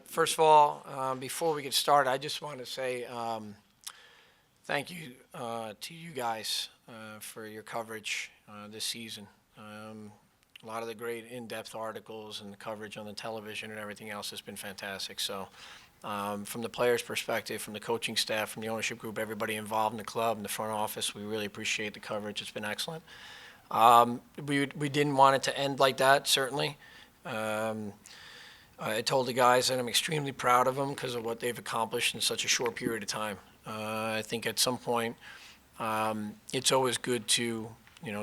First of all, before we get started, I just want to say thank you to you guys for your coverage this season. A lot of the great in-depth articles and the coverage on the television and everything else has been fantastic. So, from the players' perspective, from the coaching staff, from the ownership group, everybody involved in the club, in the front office, we really appreciate the coverage. It's been excellent. We didn't want it to end like that, certainly. Um, I told the guys that I'm extremely proud of them because of what they've accomplished in such a short period of time. I think at some point, it's always good to,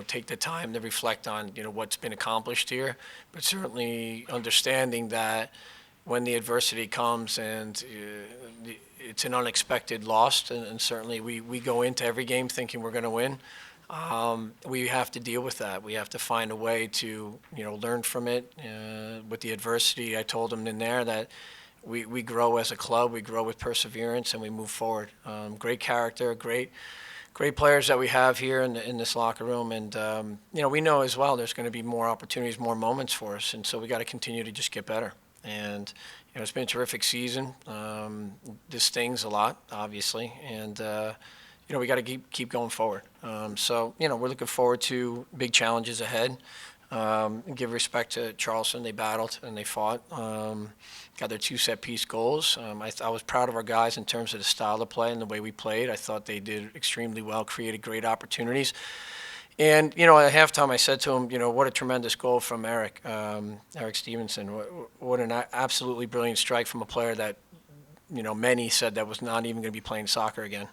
take the time to reflect on, what's been accomplished here, but certainly understanding that when the adversity comes and it's an unexpected loss, and certainly we go into every game thinking we're going to win. We have to deal with that. We have to find a way to, learn from it. With the adversity, I told them in there that we grow as a club, we grow with perseverance, and we move forward. Great character, great players that we have here in this locker room, and we know as well there's going to be more opportunities, more moments for us, and so we got to continue to just get better. And it's been a terrific season. This stings a lot, obviously, and we got to keep going forward. So we're looking forward to big challenges ahead. Give respect to Charleston. They battled and they fought. Got their two set-piece goals. I was proud of our guys in terms of the style of play and the way we played. I thought they did extremely well, created great opportunities. And, at halftime I said to him, what a tremendous goal from Eric Stevenson. What an absolutely brilliant strike from a player that, many said that was not even going to be playing soccer again.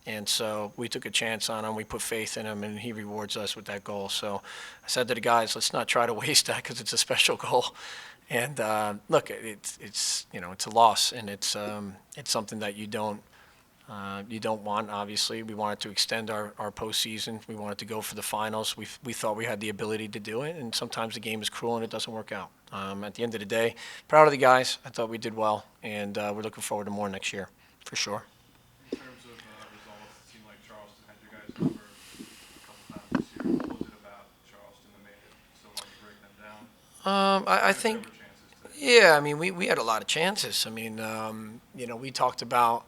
And so we took a chance on him. We put faith in him, and he rewards us with that goal. So I said to the guys, let's not try to waste that because it's a special goal. And look, it's a loss, and it's something that you don't want. Obviously, we wanted to extend our postseason. We wanted to go for the finals. We thought we had the ability to do it, and sometimes the game is cruel and it doesn't work out. At the end of the day, proud of the guys. I thought we did well, and we're looking forward to more next year, for sure. In terms of results, it seemed like Charleston had your guys number a couple times this year. What was it about Charleston that made it so hard to break them down? I If there think, were chances today. yeah, I mean, we had a lot of chances. I mean, we talked about,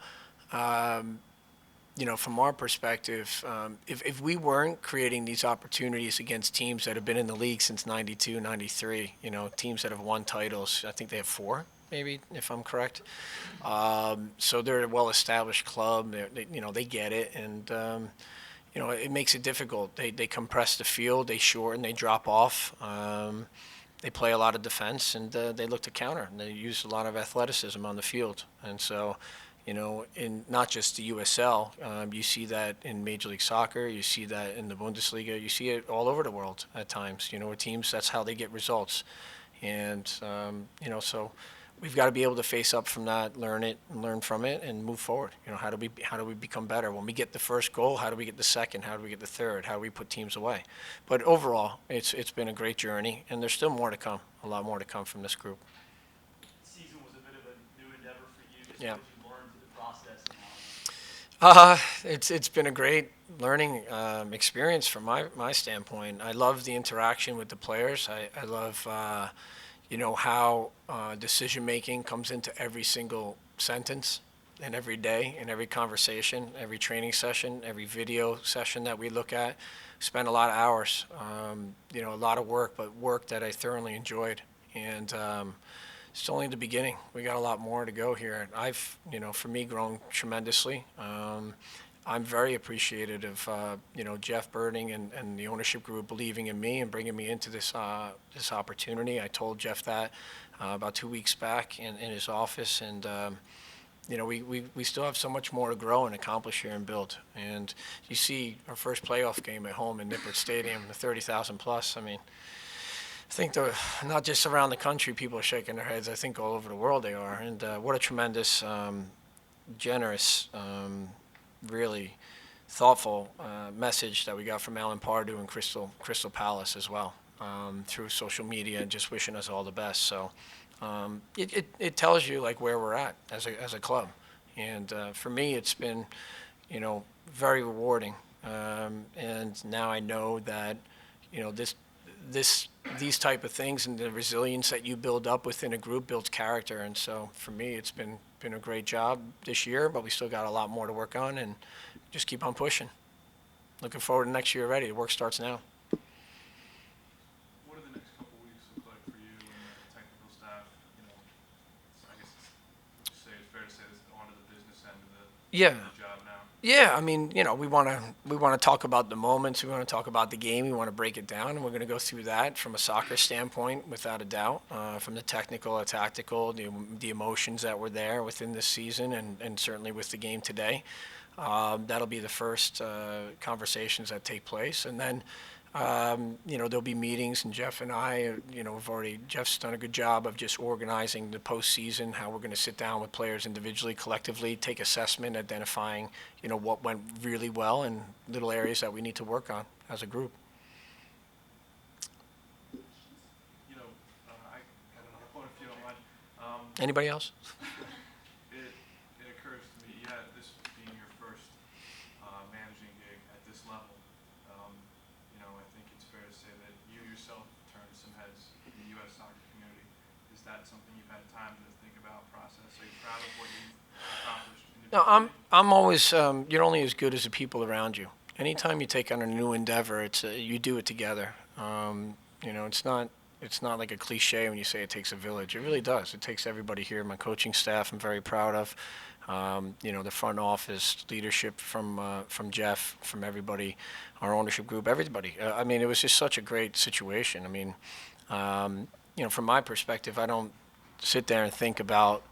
from our perspective, if we weren't creating these opportunities against teams that have been in the league since 92, 93, teams that have won titles, I think they have four, maybe, if I'm correct. So they're a well-established club. They get it, and it makes it difficult. They compress the field, they shorten, they drop off. They play a lot of defense, and they look to counter. And they use a lot of athleticism on the field, and so. In not just the USL, you see that in Major League Soccer, you see that in the Bundesliga, you see it all over the world at times. With teams, that's how they get results. And, so we've got to be able to face up from that, learn from it, and move forward. How do we become better? When we get the first goal, how do we get the second? How do we get the third? How do we put teams away? But overall, it's been a great journey, and there's still more to come, a lot more to come from this group. Season was a bit of a new endeavor for you. Just Yeah. what you learned through the process and how. It's been a great learning experience from my standpoint. I love the interaction with the players. I love how decision making comes into every single sentence and every day and every conversation, every training session, every video session that we look at. Spend a lot of hours, a lot of work, but work that I thoroughly enjoyed. And it's only the beginning. We got a lot more to go here. I've, for me, grown tremendously. I'm very appreciative of, Jeff Berding and the ownership group believing in me and bringing me into this opportunity. I told Jeff that about 2 weeks back in his office, and we still have so much more to grow and accomplish here and build. And you see our first playoff game at home in Nippert Stadium, the 30,000 plus. I mean, I think not just around the country, people are shaking their heads. I think all over the world they are. And what a tremendous, generous, really thoughtful message that we got from Alan Pardew and Crystal Palace as well, through social media and just wishing us all the best. So it tells you like where we're at as a club. And for me, it's been, very rewarding. And now I know that, these type of things and the resilience that you build up within a group builds character. And so for me, it's been a great job this year, but we still got a lot more to work on, and just keep on pushing. Looking forward to next year already. The work starts now. What do the next couple weeks look like for you and the technical staff? You know, I guess would you say it's fair to say this is onto the business end of Yeah. the job now? Yeah, I mean, we want to talk about the moments. We want to talk about the game. We want to break it down, and we're going to go through that from a soccer standpoint, without a doubt. From the technical, the tactical, the emotions that were there within this season, and certainly with the game today. That'll be the first conversations that take place, and then there'll be meetings, and Jeff and I, Jeff's done a good job of just organizing the postseason, how we're going to sit down with players individually, collectively, take assessment, identifying, what went really well and little areas that we need to work on as a group. I got another one if you don't mind. Anybody else? It occurs to me, this being your first managing gig at this level, I think it's fair to say that you yourself turned some heads in the U.S. soccer community. Is that something you've had time to think about, process? Are you proud of what you've accomplished No, individually? I'm always, you're only as good as the people around you. Anytime you take on a new endeavor, you do it together. It's not like a cliche when you say it takes a village. It really does. It takes everybody here. My coaching staff, I'm very proud of. The front office leadership from Jeff, from everybody, our ownership group, everybody. It was just such a great situation. From my perspective, I don't sit there and think about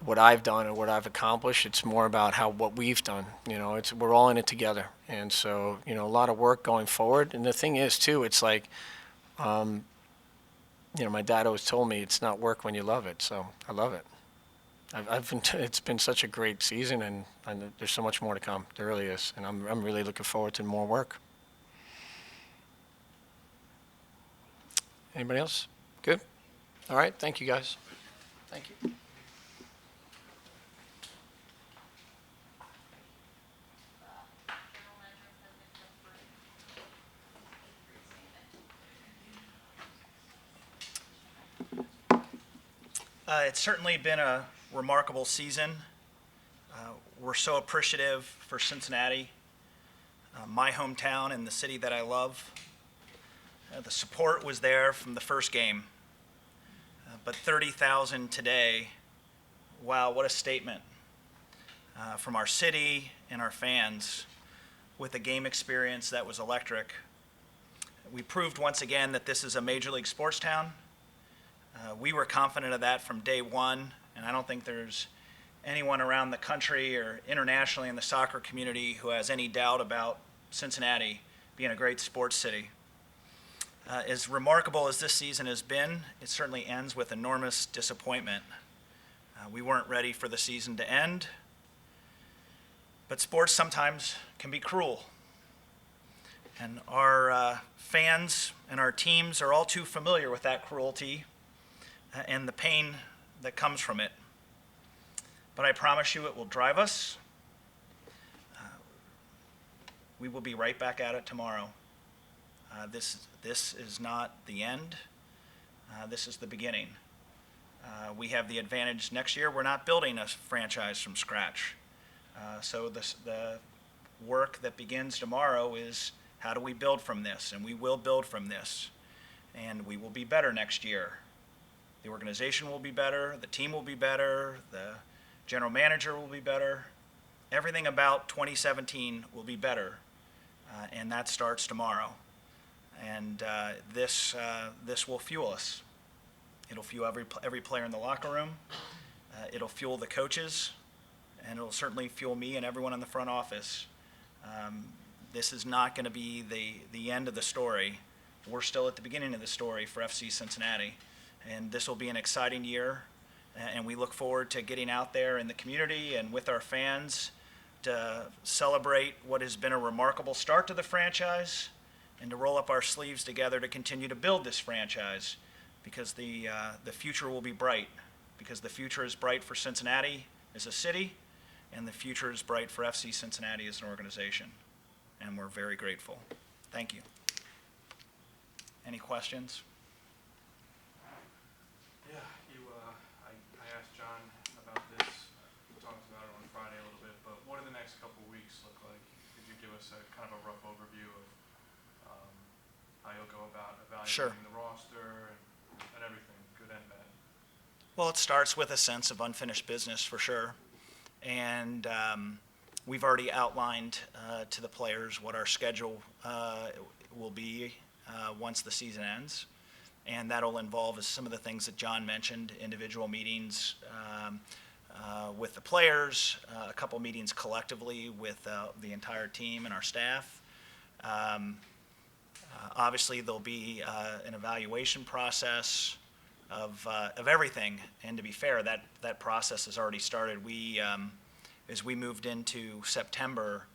what I've done or what I've accomplished. It's more about what we've done. We're all in it together. And so, a lot of work going forward. And the thing is, too, it's like, my dad always told me it's not work when you love it. So I love it. It's been such a great season, and there's so much more to come. There really is. And I'm really looking forward to more work. Anybody else? Good? All right. Thank you, guys. Thank you. It's certainly been a remarkable season. We're so appreciative for Cincinnati, my hometown and the city that I love. The support was there from the first game, but 30,000 today, wow, what a statement from our city and our fans with a game experience that was electric. We proved once again that this is a major league sports town. We were confident of that from day one, and I don't think there's anyone around the country or internationally in the soccer community who has any doubt about Cincinnati being a great sports city. As remarkable as this season has been, it certainly ends with enormous disappointment. We weren't ready for the season to end, but sports sometimes can be cruel. And our fans and our teams are all too familiar with that cruelty and the pain that comes from it. But I promise you it will drive us. We will be right back at it tomorrow. This is not the end. This is the beginning. We have the advantage next year. We're not building a franchise from scratch. So the work that begins tomorrow is how do we build from this? And we will build from this. And we will be better next year. The organization will be better, the team will be better, the general manager will be better. Everything about 2017 will be better, and that starts tomorrow. And this will fuel us. It'll fuel every player in the locker room. It'll fuel the coaches, and it'll certainly fuel me and everyone in the front office. This is not going to be the end of the story. We're still at the beginning of the story for FC Cincinnati. And this will be an exciting year, and we look forward to getting out there in the community and with our fans to celebrate what has been a remarkable start to the franchise and to roll up our sleeves together to continue to build this franchise, because the future will be bright, because the future is bright for Cincinnati as a city, and the future is bright for FC Cincinnati as an organization. And we're very grateful. Thank you. Any questions? Yeah, I asked John about this, we talked about it on Friday a little bit, but what do the next couple of weeks look like? Could you give us a kind of a rough overview of how you'll go about Sure. evaluating the roster and everything, good and bad? Well, it starts with a sense of unfinished business for sure. And we've already outlined to the players what our schedule will be once the season ends. And that'll involve some of the things that John mentioned, individual meetings with the players, a couple meetings collectively with the entire team and our staff. Obviously, there'll be an evaluation process of everything. And to be fair, that process has already started. As we moved into September,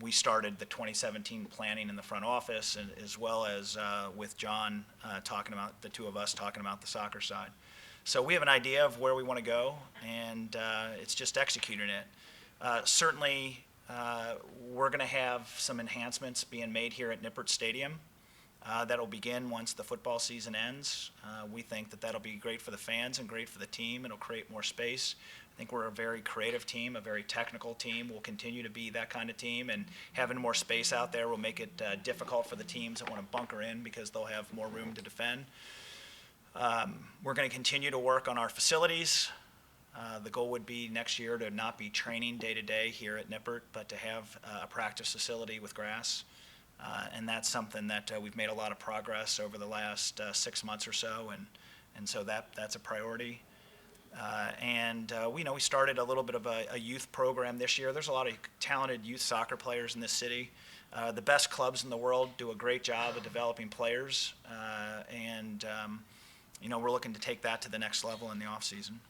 we started the 2017 planning in the front office, and as well as with John the two of us talking about the soccer side. So we have an idea of where we want to go, and it's just executing it. Certainly, we're going to have some enhancements being made here at Nippert Stadium. That'll begin once the football season ends. We think that that'll be great for the fans and great for the team. It'll create more space. I think we're a very creative team, a very technical team. We'll continue to be that kind of team, and having more space out there will make it difficult for the teams that want to bunker in because they'll have more room to defend. We're going to continue to work on our facilities. The goal would be next year to not be training day to day here at Nippert, but to have a practice facility with grass. And that's something that we've made a lot of progress over the last 6 months or so, and so that's a priority. We started a little bit of a youth program this year. There's a lot of talented youth soccer players in this city. The best clubs in the world do a great job of developing players, we're looking to take that to the next level in the off season.